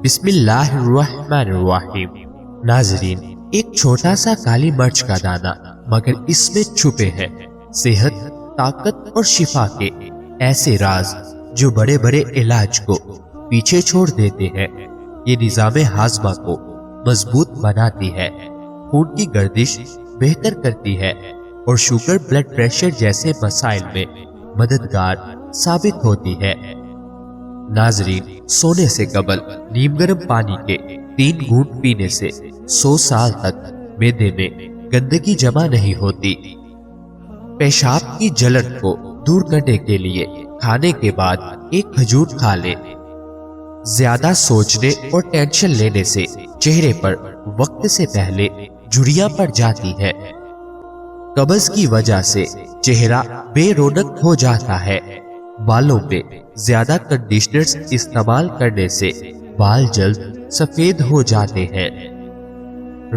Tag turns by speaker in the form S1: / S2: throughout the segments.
S1: بسم اللہ الرحمن الرحیم۔ ناظرین، ایک چھوٹا سا کالی مرچ کا دانہ مگر اس میں چھپے ہیں صحت، طاقت اور شفا کے ایسے راز جو بڑے بڑے علاج کو پیچھے چھوڑ دیتے ہیں۔ یہ نظام ہاضمہ کو مضبوط بناتی ہے، خون کی گردش بہتر کرتی ہے اور شوگر، بلڈ پریشر جیسے مسائل میں مددگار ثابت ہوتی ہے۔ ناظرین، سونے سے قبل نیم گرم پانی کے 3 گھونٹ پینے سے 100 سال تک معدے میں گندگی جمع نہیں ہوتی۔ پیشاب کی جلن کو دور کرنے کے لیے کھانے کے بعد ایک کھجور کھا لیں۔ زیادہ سوچنے اور ٹینشن لینے سے چہرے پر وقت سے پہلے جھریاں پڑ جاتی ہے۔ قبض کی وجہ سے چہرہ بے رونق ہو جاتا ہے۔ بالوں پہ زیادہ کنڈیشنرز استعمال کرنے سے بال جلد سفید ہو جاتے ہیں۔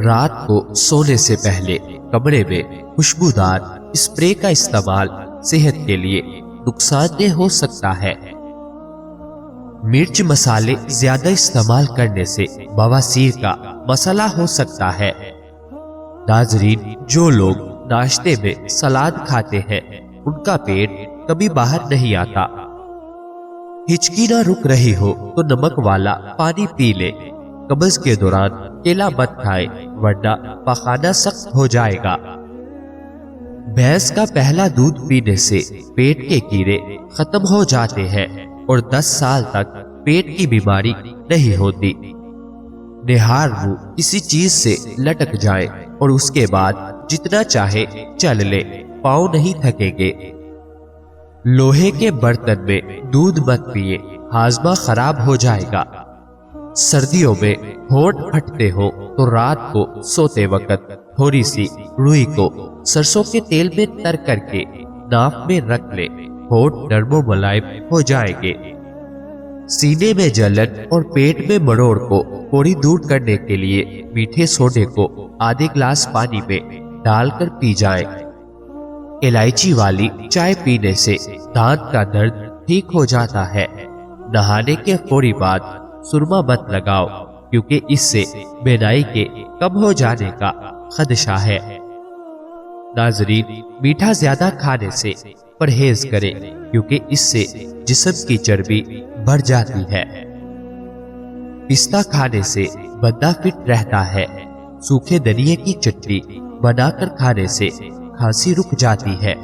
S1: رات کو سونے سے پہلے کمرے میں خوشبودار اسپرے کا استعمال صحت کے لیے نقصان دہ ہو سکتا ہے۔ مرچ مسالے زیادہ استعمال کرنے سے بواسیر کا مسئلہ ہو سکتا ہے۔ ناظرین، جو لوگ ناشتے میں سلاد کھاتے ہیں ان کا پیٹ کبھی باہر نہیں آتا۔ ہچکی نہ رک رہی ہو تو نمک والا پانی پی لے۔ قبض کے دوران کیلا مت کھائے ورنہ پخانہ سخت ہو جائے گا۔ بھینس کا پہلا دودھ پینے سے پیٹ کے کیڑے ختم ہو جاتے ہیں اور 10 سال تک پیٹ کی بیماری نہیں ہوتی۔ نہار منہ کسی چیز سے لٹک جائے اور اس کے بعد جتنا چاہے چل لے، پاؤں نہیں تھکیں گے۔ لوہے کے برتن میں دودھ مت پیے، ہاضمہ خراب ہو جائے گا۔ سردیوں میں ہونٹ پھٹتے ہو تو رات کو سوتے وقت تھوڑی سی روئی کو سرسوں کے تیل میں تر کر کے ناف میں رکھ لے، ہونٹ نرم و ملائم ہو جائیں گے۔ سینے میں جلن اور پیٹ میں مروڑ کو فوری دور کرنے کے لیے میٹھے سوڈے کو آدھے گلاس پانی میں ڈال کر پی جائیں۔ الائچی والی چائے پینے سے دانت کا درد ٹھیک ہو جاتا ہے۔ نہانے کے فوری بعد سرما مت لگاؤ کیونکہ اس سے بینائی کے کم ہو جانے کا خدشہ ہے۔ ناظرین، میٹھا زیادہ کھانے سے پرہیز کریں کیونکہ اس سے جسم کی چربی بڑھ جاتی ہے۔ پستہ کھانے سے بندہ فٹ رہتا ہے۔ سوکھے دھنیے کی چٹنی بنا کر کھانے سے کھانسی رک جاتی ہے۔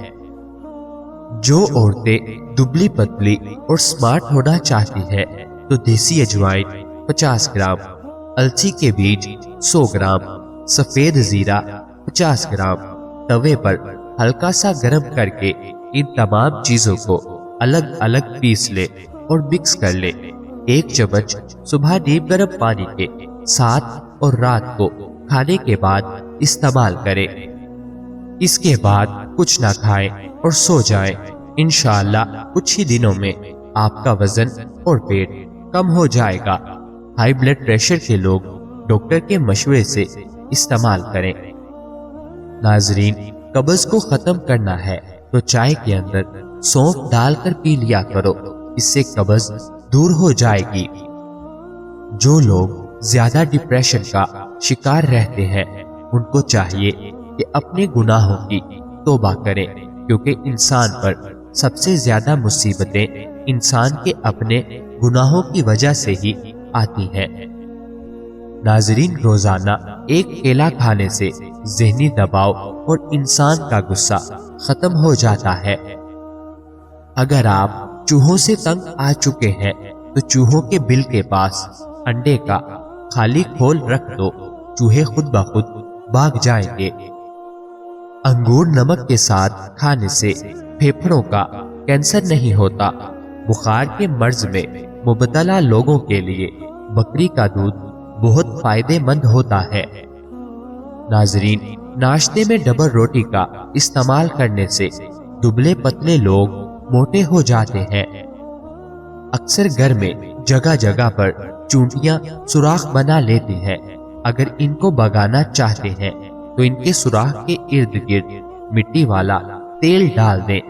S1: جو عورتیں دبلی پتلی اور سمارٹ ہونا چاہتی ہیں تو دیسی اجوائن 50 گرام، السی کے بیج 100 گرام، سفید زیرہ 50 گرام توے پر ہلکا سا گرم کر کے ان تمام چیزوں کو الگ الگ پیس لے اور مکس کر لے۔ 1 چمچ صبح نیم گرم پانی کے ساتھ اور رات کو کھانے کے بعد استعمال کریں۔ اس کے بعد کچھ نہ کھائیں اور سو جائیں۔ انشاءاللہ کچھ ہی دنوں میں آپ کا وزن اور پیٹ کم ہو جائے گا۔ ہائی بلڈ پریشر کے لوگ ڈاکٹر کے مشورے سے استعمال کریں۔ ناظرین، قبض کو ختم کرنا ہے تو چائے کے اندر سونف ڈال کر پی لیا کرو، اس سے قبض دور ہو جائے گی۔ جو لوگ زیادہ ڈپریشن کا شکار رہتے ہیں ان کو چاہیے کہ اپنے گناہوں کی توبہ کریں کیونکہ انسان پر سب سے زیادہ مصیبتیں انسان کے اپنے گناہوں کی وجہ سے ہی آتی ہیں۔ ناظرین، روزانہ 1 کیلا کھانے سے ذہنی دباؤ اور انسان کا غصہ ختم ہو جاتا ہے۔ اگر آپ چوہوں سے تنگ آ چکے ہیں تو چوہوں کے بل کے پاس انڈے کا خالی کھول رکھ دو، چوہے خود بخود بھاگ جائیں گے۔ انگور نمک کے ساتھ کھانے سے پھیپھڑوں کا کینسر نہیں ہوتا۔ بخار کے مرض میں مبتلا لوگوں کے لیے بکری کا دودھ بہت فائدہ مند ہوتا ہے۔ ناظرین، ناشتے میں ڈبل روٹی کا استعمال کرنے سے دبلے پتلے لوگ موٹے ہو جاتے ہیں۔ اکثر گھر میں جگہ جگہ پر چونٹیاں سوراخ بنا لیتی ہیں۔ اگر ان کو بھگانا چاہتے ہیں تو ان کے سوراخ کے ارد گرد مٹی والا تیل ڈال دیں۔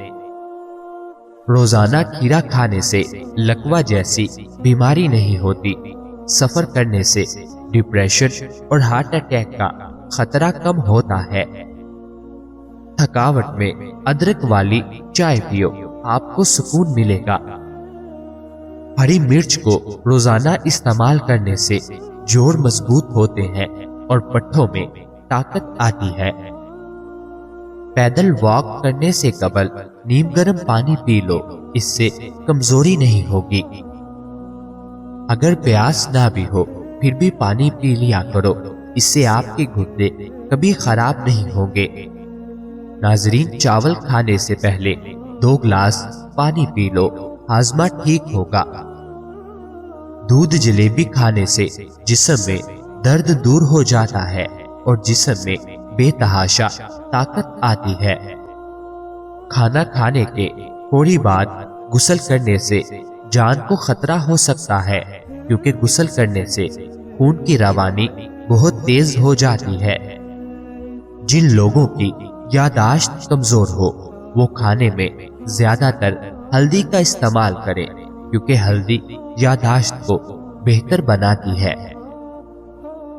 S1: روزانہ کھیرا کھانے سے لکوا جیسی بیماری نہیں ہوتی۔ سفر کرنے سے ڈپریشن اور ہارٹ اٹیک کا خطرہ کم ہوتا ہے۔ تھکاوٹ میں ادرک والی چائے پیو، آپ کو سکون ملے گا۔ ہری مرچ کو روزانہ استعمال کرنے سے جوڑ مضبوط ہوتے ہیں اور پٹھوں میں طاقت آتی ہے۔ پیدل واک کرنے سے قبل نیم گرم پانی پی لو، اس سے کمزوری نہیں ہوگی۔ اگر پیاس نہ بھی ہو پھر بھی پانی پی لیا کرو، اس سے آپ کے گردے کبھی خراب نہیں ہوں گے۔ ناظرین، چاول کھانے سے پہلے 2 گلاس پانی پی لو، ہاضمہ ٹھیک ہوگا۔ دودھ جلیبی کھانے سے جسم میں درد دور ہو جاتا ہے اور جسم میں بے تحاشا طاقت آتی ہے۔ کھانا کھانے کے تھوڑی بعد غسل کرنے سے جان کو خطرہ ہو سکتا ہے، کیونکہ غسل کرنے سے خون کی روانی بہت تیز ہو جاتی ہے۔ جن لوگوں کی یادداشت کمزور ہو وہ کھانے میں زیادہ تر ہلدی کا استعمال کریں، کیونکہ ہلدی یادداشت کو بہتر بناتی ہے۔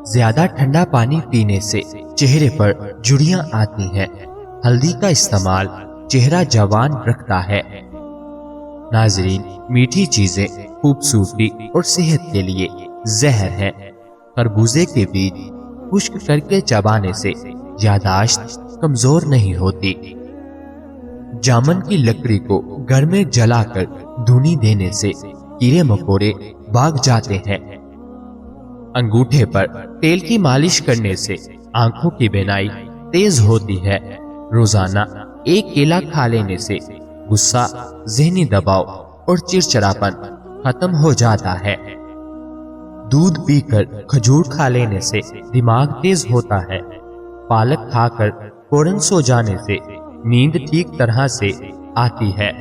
S1: زیادہ ٹھنڈا پانی پینے سے چہرے پر جھریاں آتی ہیں۔ ہلدی کا استعمال چہرہ جوان رکھتا ہے۔ ناظرین، میٹھی چیزیں خوبصورتی اور صحت کے لیے زہر ہیں۔ خربوزے کے بیج خشک کر کے چبانے سے یادداشت کمزور نہیں ہوتی۔ جامن کی لکڑی کو گھر میں جلا کر دھونی دینے سے کیڑے مکوڑے بھاگ جاتے ہیں۔ انگوٹھے پر تیل کی مالش کرنے سے آنکھوں کی بینائی تیز ہوتی ہے۔ روزانہ 1 کیلا کھا لینے سے غصہ، ذہنی دباؤ اور چڑچڑاپن ختم ہو جاتا ہے۔ دودھ پی کر کھجور کھا لینے سے دماغ تیز ہوتا ہے۔ پالک کھا کر فوراً سو جانے سے نیند ٹھیک طرح سے آتی ہے۔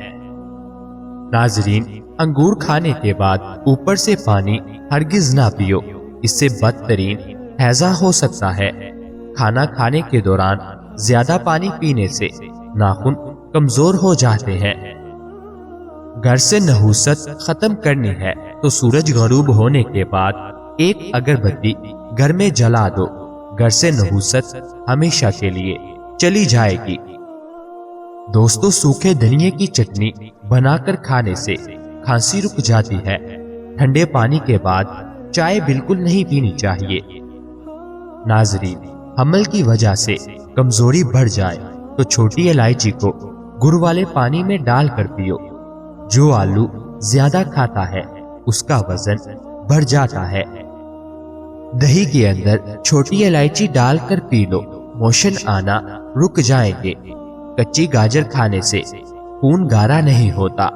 S1: ناظرین، انگور کھانے کے بعد اوپر سے پانی ہرگز نہ پیو، اس سے بدترین ہیضہ ہو سکتا ہے۔ کھانا کھانے کے دوران زیادہ پانی پینے سے ناخن کمزور ہو جاتے ہیں۔ گھر سے نحوست ختم کرنی ہے تو سورج غروب ہونے کے بعد 1 اگربتی گھر میں جلا دو، گھر سے نحوست ہمیشہ کے لیے چلی جائے گی۔ دوستو، سوکھے دھنیے کی چٹنی بنا کر کھانے سے کھانسی رک جاتی ہے۔ ٹھنڈے پانی کے بعد چائے بالکل نہیں پینی چاہیے۔ ناظرین، حمل کی وجہ سے کمزوری بڑھ جائے تو چھوٹی الائچی کو گڑ والے پانی میں ڈال کر پیو۔ جو آلو زیادہ کھاتا ہے اس کا وزن بڑھ جاتا ہے۔ دہی کے اندر چھوٹی الائچی ڈال کر پی لو، موشن آنا رک جائیں گے۔ کچی گاجر کھانے سے خون گارا نہیں ہوتا۔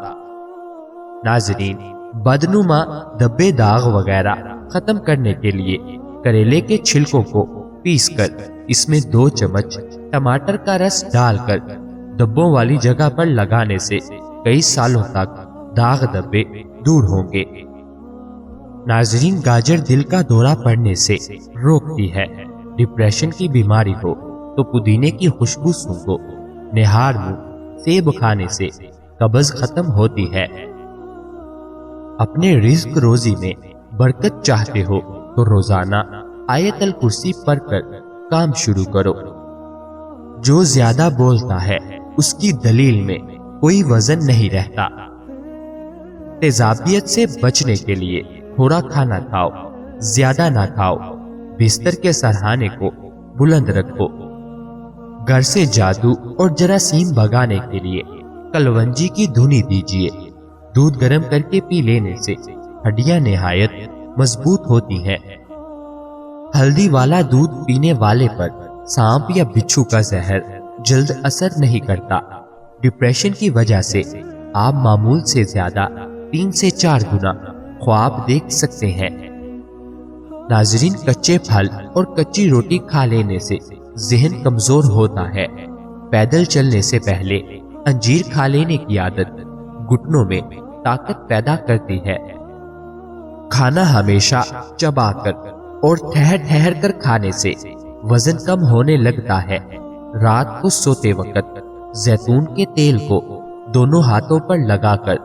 S1: ناظرین، بدنما دبے داغ وغیرہ ختم کرنے کے لیے کریلے کے چھلکوں کو پیس کر اس میں 2 چمچ ٹماٹر کا رس ڈال کر دبوں والی جگہ پر لگانے سے کئی سالوں تک داغ دبے دور ہوں گے۔ ناظرین، گاجر دل کا دورہ پڑنے سے روکتی ہے۔ ڈپریشن کی بیماری ہو تو پودینے کی خوشبو سونگھو۔ نہار منہ سیب کھانے سے قبض ختم ہوتی ہے۔ اپنے رزق روزی میں برکت چاہتے ہو تو روزانہ آیت الکرسی پڑھ کر کام شروع کرو۔ جو زیادہ بولتا ہے اس کی دلیل میں کوئی وزن نہیں رہتا۔ تیزابیت سے بچنے کے لیے تھوڑا کھانا کھاؤ، زیادہ نہ کھاؤ۔ بستر کے سرہانے کو بلند رکھو۔ گھر سے جادو اور جراثیم بھگانے کے لیے کلونجی کی دھنی دیجیے۔ دودھ گرم کر کے پی لینے سے ہڈیاں نہایت مضبوط ہوتی ہیں۔ ہلدی والا دودھ پینے والے پر سانپ یا بچھو کا زہر جلد اثر نہیں کرتا۔ ڈپریشن کی وجہ سے آپ معمول سے زیادہ 3 سے 4 گنا خواب دیکھ سکتے ہیں۔ ناظرین، کچے پھل اور کچی روٹی کھا لینے سے ذہن کمزور ہوتا ہے۔ پیدل چلنے سے پہلے انجیر کھا لینے کی عادت گھٹنوں میں طاقت پیدا کرتی ہے۔ کھانا ہمیشہ چبا کر اور ٹھہر کر کھانے سے وزن کم ہونے لگتا ہے۔ رات کو سوتے وقت زیتون کے تیل کو دونوں ہاتھوں پر لگا کر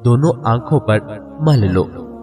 S1: دونوں آنکھوں پر مل لو،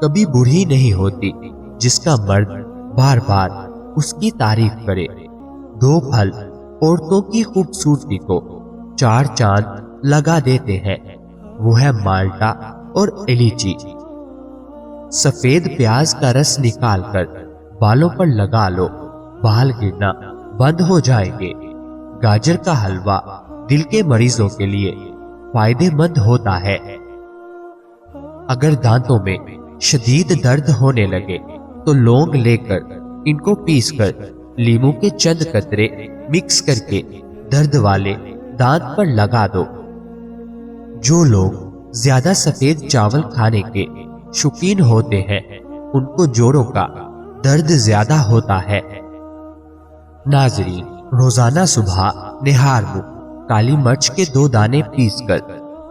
S1: کبھی بوڑھی نہیں ہوتی جس کا مرد بار بار اس کی تعریف کرے۔ دو پھل عورتوں کی خوبصورتی کو چار چاند لگا دیتے ہیں، وہ ہے مالٹا اور ایلیچی۔ سفید پیاز کا رس نکال کر بالوں پر لگا لو، بال گرنا بند ہو جائیں گے۔ گاجر کا حلوہ دل کے مریضوں کے لیے فائدے مند ہوتا ہے۔ اگر دانتوں میں شدید درد ہونے لگے تو لونگ لے کر ان کو پیس کر لیموں کے چند قطرے مکس کر کے درد والے دانت پر لگا دو۔ جو لوگ زیادہ سفید چاول کھانے کے شوقین ہوتے ہیں ان کو جوڑوں کا درد زیادہ ہوتا ہے۔ ناظرین، روزانہ صبح نہار منہ کالی مرچ کے 2 دانے پیس کر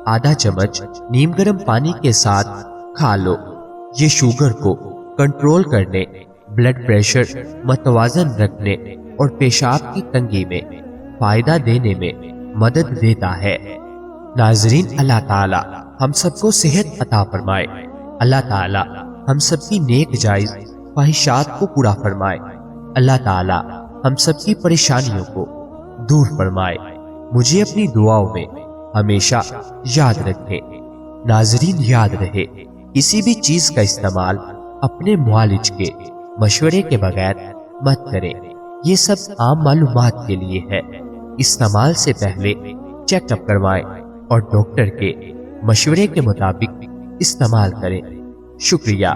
S1: آدھا چمچ نیم گرم پانی کے ساتھ کھا لو۔ یہ شوگر کو کنٹرول کرنے، بلڈ پریشر متوازن رکھنے اور پیشاب کی تنگی میں فائدہ دینے میں مدد دیتا ہے۔ ناظرین، اللہ تعالی ہم سب کو صحت عطا فرمائے۔ اللہ تعالی ہم سب کی نیک جائز خواہشات کو پورا فرمائے۔ اللہ تعالی ہم سب کی پریشانیوں کو دور فرمائے۔ مجھے اپنی دعاؤں میں ہمیشہ یاد رکھے۔ ناظرین، یاد رہے کسی بھی چیز کا استعمال اپنے معالج کے مشورے کے بغیر مت کریں۔ یہ سب عام معلومات کے لیے ہے۔ استعمال سے پہلے چیک اپ کروائیں اور ڈاکٹر کے مشورے کے مطابق استعمال کریں۔ شکریہ۔